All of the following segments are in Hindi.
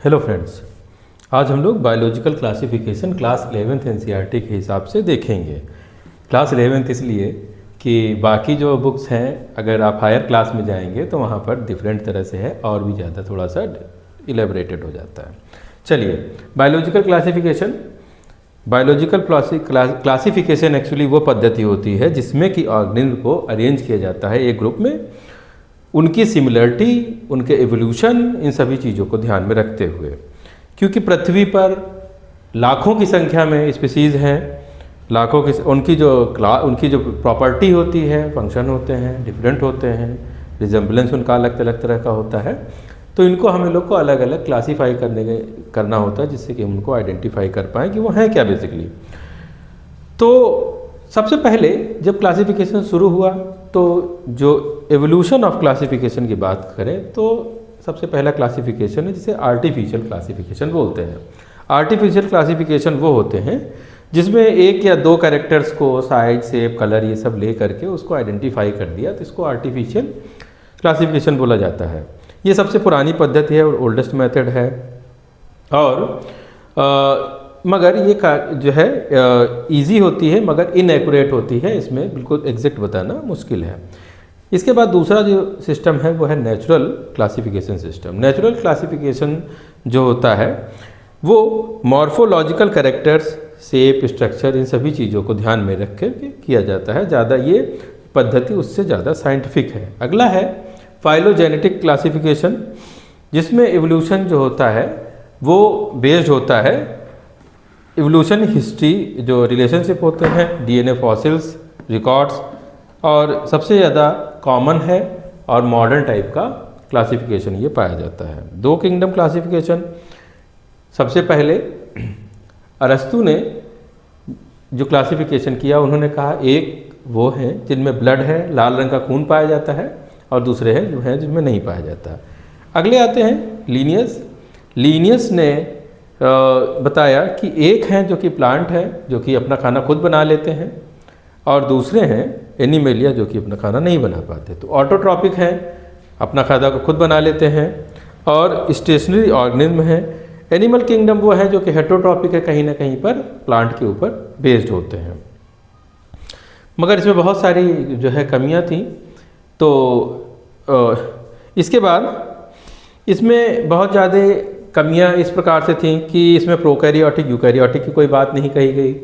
हेलो फ्रेंड्स, आज हम लोग biological classification class 11th NCERT के हिसाब से देखेंगे। क्लास 11th इसलिए कि बाकी जो बुक्स हैं अगर आप हायर क्लास में जाएंगे तो वहाँ पर डिफरेंट तरह से है और भी ज़्यादा थोड़ा सा इलेबरेटेड हो जाता है। चलिए, बायोलॉजिकल क्लासिफिकेशन एक्चुअली वो पद्धति होती है जिसमें कि ऑर्गेनिज्म को अरेंज किया जाता है एक ग्रुप में, उनकी सिमिलरिटी, उनके एवोल्यूशन, इन सभी चीज़ों को ध्यान में रखते हुए। क्योंकि पृथ्वी पर लाखों की संख्या में स्पीसीज़ हैं, लाखों की उनकी जो प्रॉपर्टी होती है, फंक्शन होते हैं, डिफरेंट होते हैं, रिजेम्बलेंस उनका अलग अलग तरह का होता है, तो इनको हमें लोग को अलग अलग क्लासीफाई करना होता है जिससे कि हम उनको आइडेंटिफाई कर पाएँ कि वो हैं क्या बेसिकली। तो सबसे पहले जब क्लासिफिकेशन शुरू हुआ तो जो एवोल्यूशन ऑफ क्लासिफिकेशन की बात करें तो सबसे पहला क्लासिफिकेशन है जिसे आर्टिफिशियल क्लासिफिकेशन बोलते हैं। आर्टिफिशियल क्लासिफिकेशन वो होते हैं जिसमें एक या दो कैरेक्टर्स को साइज, शेप, कलर ये सब ले करके उसको आइडेंटिफाई कर दिया, तो इसको आर्टिफिशियल क्लासिफिकेशन बोला जाता है। ये सबसे पुरानी पद्धति है और ओल्डेस्ट मेथड है, और मगर ये जो है इजी होती है मगर इनएक्यूरेट होती है, इसमें बिल्कुल एग्जैक्ट बताना मुश्किल है। इसके बाद दूसरा जो सिस्टम है वो है natural classification system. Natural classification जो होता है वो मॉर्फोलॉजिकल कैरेक्टर्स, शेप, स्ट्रक्चर, इन सभी चीज़ों को ध्यान में रख कर किया जाता है। ज़्यादा ये पद्धति उससे ज़्यादा साइंटिफिक है। अगला है फाइलोजेनेटिक क्लासिफिकेशन, जिसमें एवोल्यूशन जो होता है वो बेस्ड होता है इवोल्यूशन हिस्ट्री, जो रिलेशनशिप होते हैं, डीएनए फॉसिल्स, रिकॉर्ड्स, और सबसे ज़्यादा कॉमन है और मॉडर्न टाइप का क्लासिफिकेशन ये पाया जाता है। दो किंगडम क्लासिफिकेशन, सबसे पहले अरस्तु ने जो क्लासिफिकेशन किया उन्होंने कहा एक वो हैं जिनमें ब्लड है, लाल रंग का खून पाया जाता है, और दूसरे हैं जो हैं जिनमें नहीं पाया जाता। अगले आते हैं लीनियस ने बताया कि एक हैं जो कि प्लांट है जो कि अपना खाना खुद बना लेते हैं, और दूसरे हैं एनिमेलिया जो कि अपना खाना नहीं बना पाते। तो ऑटोट्रॉपिक हैं, अपना खाना को खुद बना लेते हैं, और स्टेशनरी ऑर्गेनिज्म हैं। एनिमल किंगडम वो है जो कि हेटरोट्रॉपिक है, कहीं ना कहीं पर प्लांट के ऊपर बेस्ड होते हैं। मगर इसमें बहुत सारी जो है कमियां थी। तो इसके बाद इसमें बहुत ज़्यादा कमियां इस प्रकार से थीं कि इसमें प्रोकैरियोटिक, यूकैरियोटिक की कोई बात नहीं कही गई,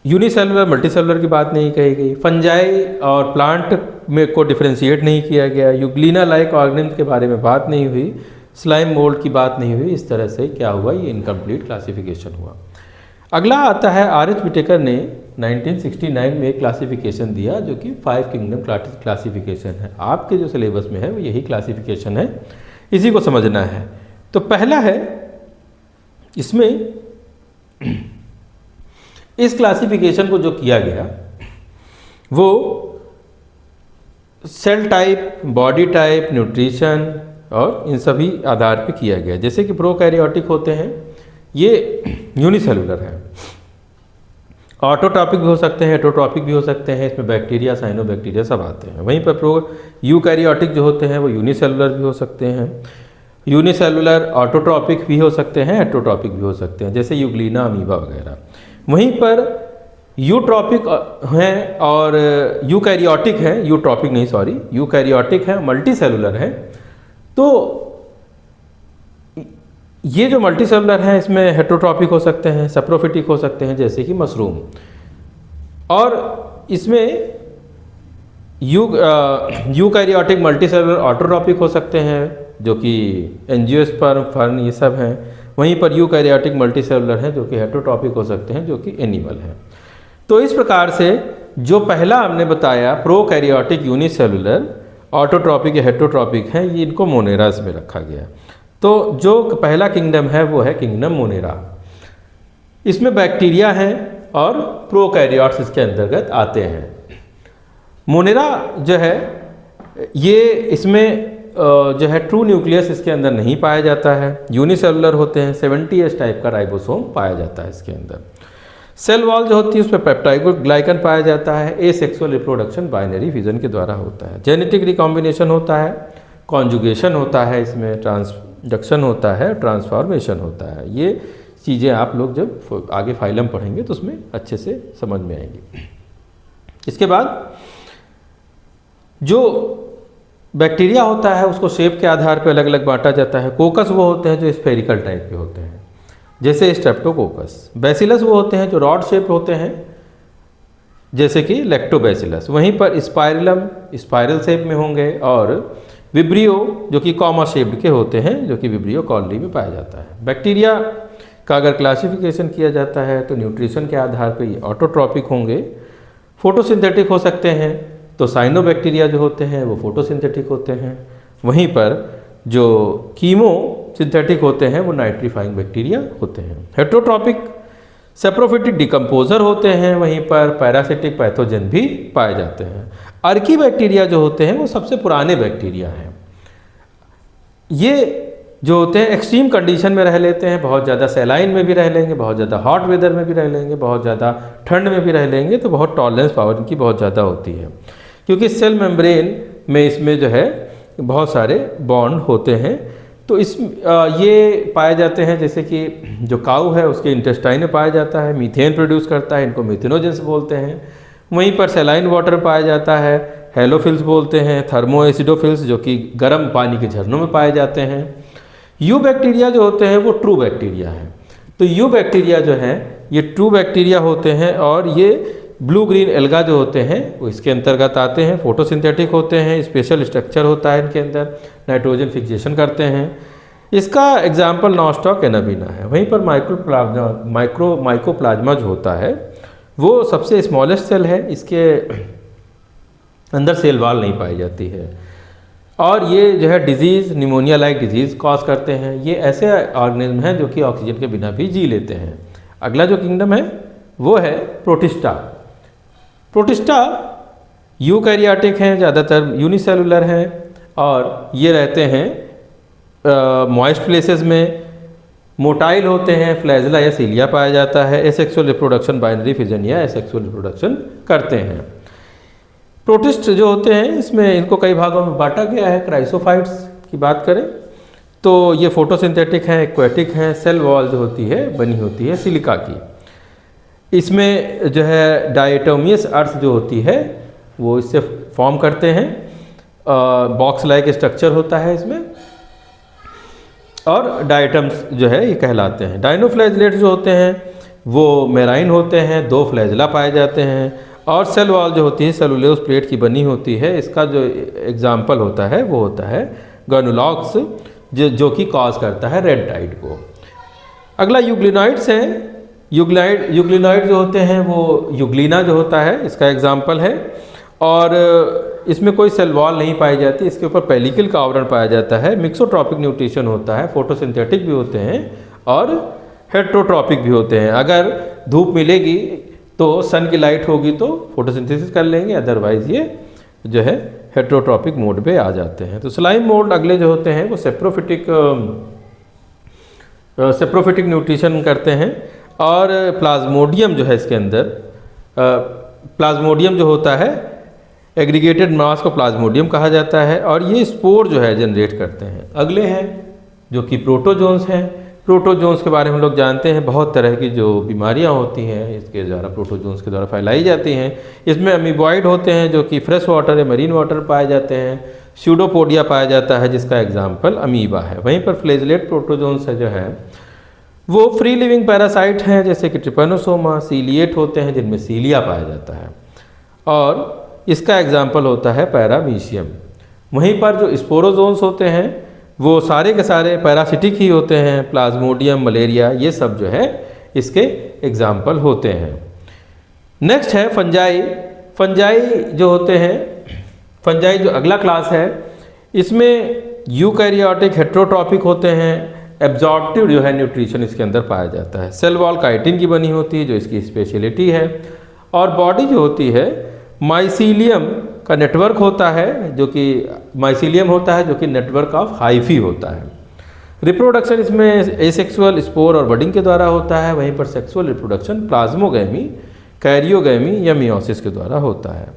यूनिसेलुलर, मल्टीसेलुलर की बात नहीं कही गई, फंजाई और प्लांट में को डिफ्रेंशिएट नहीं किया गया, यूग्लिना लाइक ऑर्गेनिज्म के बारे में बात नहीं हुई, स्लाइम मोल्ड की बात नहीं हुई। इस तरह से क्या हुआ, ये इनकम्प्लीट क्लासिफिकेशन हुआ। अगला आता है आर.एच. विटेकर ने 1969 में एक क्लासिफिकेशन दिया जो कि 5 किंगडम क्लासिफिकेशन है। आपके जो सिलेबस में है वो यही क्लासिफिकेशन है, इसी को समझना है। तो पहला है, इसमें इस क्लासिफिकेशन को जो किया गया वो cell type, body type, nutrition और इन सभी आधार पे किया गया। जैसे कि प्रोकैरियोटिक होते हैं ये यूनिसेलुलर है, ऑटोट्रॉपिक भी हो सकते हैं, हेटरोट्रॉपिक भी हो सकते हैं, इसमें बैक्टीरिया, साइनोबैक्टीरिया सब आते हैं। वहीं पर यूकैरियोटिक जो होते हैं वो यूनिसेलुलर भी हो सकते हैं, यूनिसेलुलर ऑटोट्रॉपिक भी हो सकते हैं, हेटरोट्रॉपिक भी हो सकते हैं, जैसे यूग्लिना, अमीबा वगैरह। वहीं पर यूट्रॉपिक हैं और यूकैरियोटिक हैं, यूकैरियोटिक हैं, मल्टीसेलुलर हैं। तो ये जो मल्टीसेलुलर हैं इसमें हेटरोट्रॉपिक हो सकते हैं, सप्रोफिटिक हो सकते हैं, जैसे कि मशरूम, और इसमें यूकैरियोटिक मल्टीसेलुलर ऑटोट्रॉपिक हो सकते हैं जो कि एंजियोस्पर्म, फर्न, ये सब हैं। वहीं पर यूकैरियोटिक मल्टीसेलुलर हैं जो कि हेटरोट्रॉपिक हो सकते हैं, जो कि एनिमल हैं। तो इस प्रकार से जो पहला हमने बताया प्रोकैरियोटिक, यूनिसेलुलर, ऑटोट्रॉपिक या हेटरोट्रॉपिक हैं, ये इनको मोनेरास में रखा गया। तो जो पहला किंगडम है वो है किंगडम मोनेरा। इसमें बैक्टीरिया हैं और प्रोकैरियोट्स इसके अंतर्गत आते हैं। मोनेरा जो है ये इसमें जो है ट्रू न्यूक्लियस इसके अंदर नहीं पाया जाता है, यूनिसेलुलर होते हैं, 70S टाइप का राइबोसोम पाया जाता है इसके अंदर। सेल वॉल जो होती है उसमें पेप्टाइडोग्लाइकन पाया जाता है। एसेक्सुअल रिप्रोडक्शन बाइनरी फिजन के द्वारा होता है। जेनेटिक रिकॉम्बिनेशन होता है, कॉन्जुगेशन होता है, इसमें जंक्शन होता है, ट्रांसफॉर्मेशन होता है। ये चीज़ें आप लोग जब आगे फाइलम पढ़ेंगे तो उसमें अच्छे से समझ में आएंगी। इसके बाद जो बैक्टीरिया होता है उसको शेप के आधार पर अलग अलग बांटा जाता है। कोकस वो होते हैं जो स्फेरिकल टाइप के होते हैं, जैसे स्ट्रेप्टोकोकस। बैसिलस वो होते हैं जो रॉड शेप होते हैं, जैसे कि लैक्टोबैसिलस। वहीं पर स्पाइरलम स्पाइरल शेप में होंगे, और विब्रियो जो कि कॉमा शेप्ड के होते हैं, जो कि विब्रियो कॉलोनी में पाया जाता है। बैक्टीरिया का अगर क्लासिफिकेशन किया जाता है तो न्यूट्रिशन के आधार पर ये ऑटोट्रॉपिक होंगे, फोटोसिंथेटिक हो सकते हैं, तो साइनोबैक्टीरिया जो होते हैं वो फोटोसिंथेटिक होते हैं। वहीं पर जो कीमो सिंथेटिक होते हैं वो नाइट्रीफाइंग बैक्टीरिया होते हैं। हेट्रोट्रॉपिक सेप्रोफिटिक डिकम्पोजर होते हैं, वहीं पर पैरासिटिक पैथोजन भी पाए जाते हैं। अर्की बैक्टीरिया जो होते हैं वो सबसे पुराने बैक्टीरिया हैं। ये जो होते हैं एक्सट्रीम कंडीशन में रह लेते हैं, बहुत ज़्यादा सैलाइन में भी रह लेंगे, बहुत ज़्यादा हॉट वेदर में भी रह लेंगे, बहुत ज़्यादा ठंड में भी रह लेंगे, तो बहुत टॉलरेंस पावर इनकी बहुत ज़्यादा होती है, क्योंकि सेल मेम्ब्रेन में इसमें जो है बहुत सारे बॉन्ड होते हैं। तो ये पाए जाते हैं, जैसे कि जो काऊ है उसके इंटेस्टाइन में पाया जाता है, मीथेन प्रोड्यूस करता है, इनको मीथेनोजेंस बोलते हैं। वहीं पर सैलाइन वाटर में पाया जाता है, हेलोफिल्स बोलते हैं, थर्मो एसिडोफिल्स जो कि गर्म पानी के झरनों में पाए जाते हैं। यू बैक्टीरिया जो होते हैं वो ट्रू बैक्टीरिया हैं। तो यू बैक्टीरिया जो हैं ये ट्रू बैक्टीरिया होते हैं, और ये ब्लू ग्रीन एल्गा जो होते हैं वो इसके अंतर्गत आते हैं। फोटोसिंथेटिक होते हैं, स्पेशल स्ट्रक्चर होता है इनके अंदर, नाइट्रोजन फिक्सेशन करते हैं। इसका एग्जाम्पल नॉस्टॉक एनाबीना है। वहीं पर माइकोप्लाज्मा जो होता है वो सबसे स्मॉलेस्ट सेल है, इसके अंदर सेल वॉल नहीं पाई जाती है, और ये जो है disease pneumonia like disease cause करते हैं। ये ऐसे ऑर्गेनिज्म हैं जो कि ऑक्सीजन के बिना भी जी लेते हैं। अगला जो किंगडम है वो है प्रोटिस्टा। प्रोटिस्टा यूकैरियोटिक हैं, ज़्यादातर यूनिसेलुलर हैं, और ये रहते हैं मॉइस्ट प्लेसेस में, मोटाइल होते हैं, फ्लैजला या सीलिया पाया जाता है, एसेक्सुअल रिप्रोडक्शन बाइनरी फिजन या एसेक्सुअल रिप्रोडक्शन करते हैं। प्रोटिस्ट जो होते हैं इसमें इनको कई भागों में बांटा गया है। क्राइसोफाइट्स की बात करें तो ये फोटोसिंथेटिक हैं, एक्वेटिक हैं, सेल वॉल जो होती है बनी होती है सिलिका की। इसमें जो है डायटोमियस अर्थ जो होती है वो इससे फॉर्म करते हैं, बॉक्स लाइक स्ट्रक्चर होता है इसमें, और डायटम्स जो है ये कहलाते हैं। डाइनोफ्लैजलेट जो होते हैं वो मेराइन होते हैं, 2 फ्लैजला पाए जाते हैं, और सेल वॉल जो होती है सेलुलोज प्लेट की बनी होती है। इसका जो एग्जाम्पल होता है वो होता है गर्नुलॉक्स, जो कि कॉज करता है रेड टाइड को। अगला यूग्लिनॉइड्स हैं। यूग्लिनॉइड जो होते हैं वो यूग्लिना जो होता है इसका एग्जाम्पल है, और इसमें कोई सेल वॉल नहीं पाई जाती, इसके ऊपर पेलिकल का आवरण पाया जाता है। मिक्सोट्रॉपिक न्यूट्रिशन होता है, फोटोसिंथेटिक भी होते हैं और हेट्रोट्रॉपिक भी होते हैं। अगर धूप मिलेगी तो सन की लाइट होगी तो फोटोसिंथेसिस कर लेंगे, अदरवाइज ये जो है हेट्रोट्रॉपिक मोड पे आ जाते हैं। तो स्लाइम मोड अगले जो होते हैं वो सेप्रोफिटिक न्यूट्रिशन करते हैं, और प्लाज्मोडियम जो है इसके अंदर प्लाज्मोडियम जो होता है एग्रीगेटेड मास को प्लाज्मोडियम कहा जाता है, और ये स्पोर जो है जनरेट करते हैं। अगले हैं जो कि प्रोटोजोन्स हैं। प्रोटोजोन्स के बारे में हम लोग जानते हैं, बहुत तरह की जो बीमारियां होती हैं इसके द्वारा प्रोटोजोन्स के द्वारा फैलाई जाती हैं। इसमें अमीबॉइड होते हैं जो कि फ्रेश वाटर या मरीन वाटर पाए जाते हैं। स्यूडोपोडिया पाया जाता है जिसका एग्जाम्पल अमीबा है। वहीं पर फ्लैजलेट प्रोटोजोन्स है जो है वो फ्री लिविंग पैरासाइट हैं, जैसे कि ट्रिपेनोसोमा। सीलिएट होते हैं जिनमें सीलिया पाया जाता है, और इसका एग्जाम्पल होता है पैरामीशियम। वहीं पर जो स्पोरोजोन्स होते हैं वो सारे के सारे पैरासिटिक ही होते हैं। प्लाज्मोडियम, मलेरिया, ये सब जो है इसके एग्जाम्पल होते हैं। नेक्स्ट है फंजाई। फंजाई जो होते हैं, फंजाई जो अगला क्लास है, इसमें यूकैरियोटिक हेट्रोट्रॉपिक होते हैं। एब्जॉर्प्टिव जो है न्यूट्रिशन इसके अंदर पाया जाता है। सेल वॉल काइटिन की बनी होती है जो इसकी स्पेशलिटी है, और बॉडी जो होती है माइसीलियम का नेटवर्क होता है, जो कि माइसीलियम होता है जो कि नेटवर्क ऑफ हाइफी होता है। रिप्रोडक्शन इसमें एसेक्सुअल, स्पोर और बडिंग के द्वारा होता है। वहीं पर सेक्सुअल रिप्रोडक्शन प्लाज्मोगैमी, कैरियोगैमी या मियोसिस के द्वारा होता है।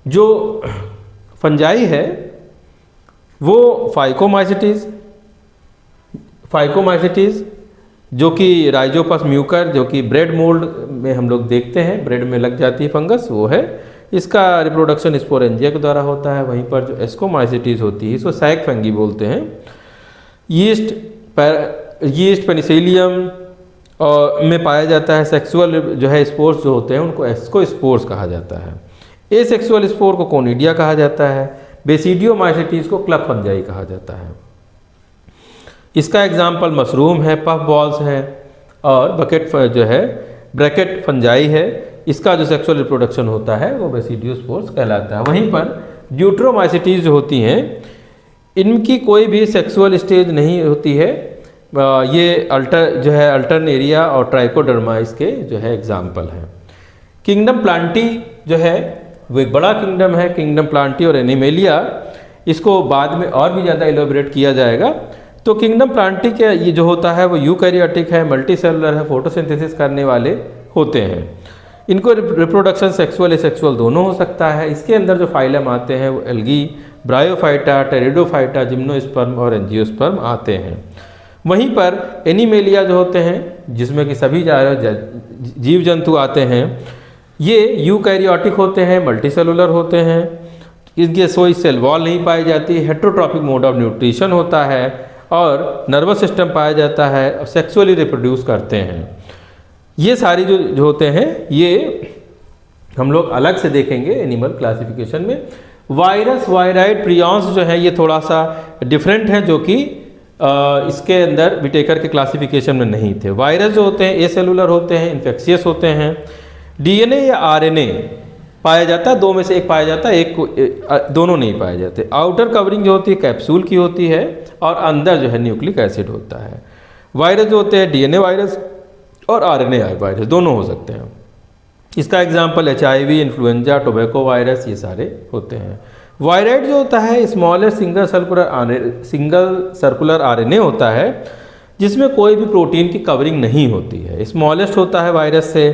जो फंजाई है वो फाइकोमाइसिटीज, फाइकोमाइसिटीज जो कि राइजोपस म्यूकर, जो कि ब्रेड मोल्ड में हम लोग देखते हैं, ब्रेड में लग जाती है फंगस, वो है। इसका रिप्रोडक्शन स्पोरेंजिया के द्वारा होता है। वहीं पर जो एस्कोमाइसिटीज होती है, इसको सैक फंगी बोलते हैं। यीस्ट पेनिसिलियम और में पाया जाता है। सेक्सुअल जो है स्पोर्स जो होते हैं उनको एस्को स्पोर्स कहा जाता है। एसेक्सुअल स्पोर को कोनिडिया कहा जाता है। बेसिडियोमाइसिटीज को क्लब फंजाई कहा जाता है। इसका एग्जाम्पल मशरूम है, पफ बॉल्स है और बकेट जो है ब्रैकेट फंजाई है। इसका जो सेक्सुअल रिप्रोडक्शन होता है वो बेसिडियोस्पोर्स कहलाता है। वहीं पर ड्यूट्रोमाइसिटीज जो होती हैं, इनकी कोई भी सेक्सुअल स्टेज नहीं होती है। ये अल्टरनेरिया और ट्राइकोडर्मा इसके जो है एग्जाम्पल हैं। किंगडम प्लांटी जो है वो एक बड़ा किंगडम है। किंगडम प्लांटी और एनिमेलिया, इसको बाद में और भी ज़्यादा एलोबरेट किया जाएगा। तो किंगडम प्लांटी के ये जो होता है वो यूकैरियोटिक है, मल्टीसेलुलर है, फोटोसिंथेसिस करने वाले होते हैं। इनको रिप्रोडक्शन सेक्सुअल एसेक्सुअल दोनों हो सकता है। इसके अंदर जो फाइलम आते हैं वो एल्गी, ब्रायोफाइटा, टेरिडोफाइटा, जिम्नोस्पर्म और एंजियोस्पर्म आते हैं। वहीं पर एनिमेलिया जो होते हैं, जिसमें कि सभी जीव जंतु आते हैं, ये यूकैरियोटिक होते हैं, मल्टीसेलुलर होते हैं। इनके सोई सेल वॉल नहीं पाई जाती, हेट्रोट्रॉपिक मोड ऑफ न्यूट्रिशन होता है और नर्वस सिस्टम पाया जाता है और सेक्सुअली रिप्रोड्यूस करते हैं। ये सारी जो होते हैं ये हम लोग अलग से देखेंगे एनिमल क्लासिफिकेशन में। वायरस, वायराइड, प्रियॉन्स जो है ये थोड़ा सा डिफरेंट है, जो कि इसके अंदर विटेकर के क्लासिफिकेशन में नहीं थे। वायरस जो होते हैं एसेलुलर होते हैं, इन्फेक्शियस होते हैं। डीएनए या आरएनए पाया जाता है, दो में से एक पाया जाता है, एक दोनों नहीं पाए जाते। आउटर कवरिंग जो होती है कैप्सूल की होती है और अंदर जो है न्यूक्लिक एसिड होता है। वायरस जो होते हैं डीएनए वायरस और आरएनए वायरस दोनों हो सकते हैं। इसका example HIV, influenza, tobacco virus, ये सारे होते हैं। वायराइड जो होता है स्मॉलेस्ट सिंगल सर्कुलर आरएनए होता है, जिसमें कोई भी प्रोटीन की कवरिंग नहीं होती है। स्मॉलेस्ट होता है वायरस से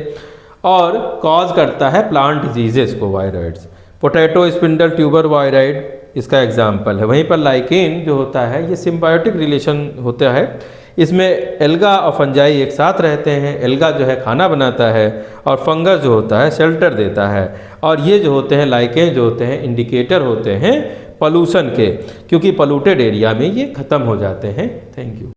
और कॉज करता है प्लांट डिजीजेस को viroids. Potato spindle tuber wired इसका एग्जाम्पल है। वहीं पर लाइकेन जो होता है ये सिम्बायोटिक रिलेशन होता है। इसमें एल्गा और फंजाई एक साथ रहते हैं। एल्गा जो है खाना बनाता है और फंगस जो होता है शेल्टर देता है। और ये जो होते हैं लाइकेन जो होते हैं इंडिकेटर होते हैं पॉल्यूशन के, क्योंकि पॉल्यूटेड एरिया में ये ख़त्म हो जाते हैं। Thank you.